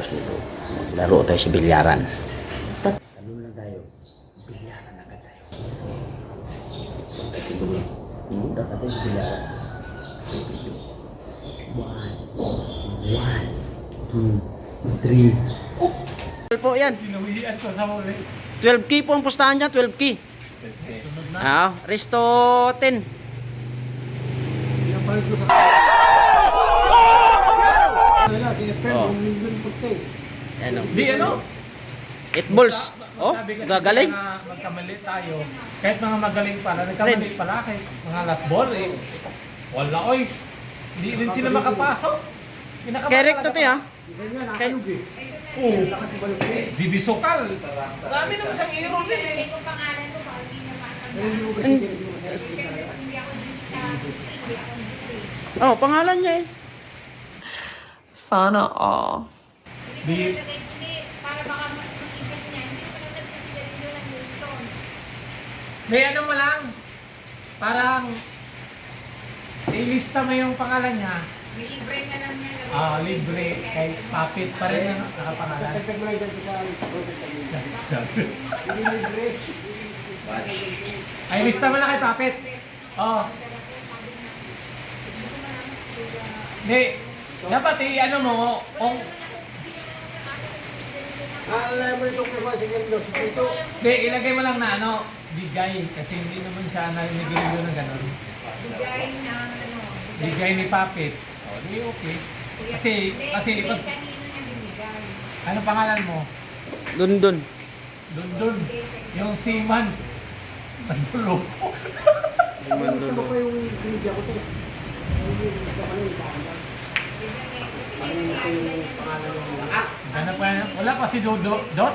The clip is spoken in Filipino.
pagkatapos nito, maglaro tayo sa bilyaran. Ano na tayo? Bilyaran agad tayo. Siguro, muda ka tayo sa bilyaran. 1, 2, 3. Po yan. Pinawian ko sa muli. 12K po ang pustahan niya, 12K. Resto 10. Ano? Di ano? 8 balls. Oh, Sabi kasi gagaling. sila na magkamali tayo. Kahit mga magaling pala, nagkamali pala kahit mga last ball eh. Wala oy. Di rin sila makapasok. Correct to ha. Oo. GB Sokal. Dami naman siyang hero din eh. Hindi ko pangalan ko, baka hindi na matanda. Siyempre, pag hindi ako dito sa hindi ako dito eh. Oh, pangalan niya eh. Sana all. Hindi ko nalagay, hindi, para baka maisip niya, hindi ko na nagsisigarilyo ng Wilson. May ano mo lang. Parang ilista mo yung pangalan niya. May libre na lang niya. Libre. Kay Papit pa rin na nakapangalan. Ay, lista mo lang kay Papit. Oo. Hindi. Dapat ano mo, kung... Hindi, ilagay mo lang na ano, bigay. Kasi hindi naman siya nag-review ng gano'n. Bigay na, ano. Bigay ni Papit. O, di okay. Kasi Hindi, iba... kanino niya binigay. Ano pangalan mo? Dundun. Dundun. Yung Siman. Mandulo. Ganap pa, wala pa si Dodo. Dot?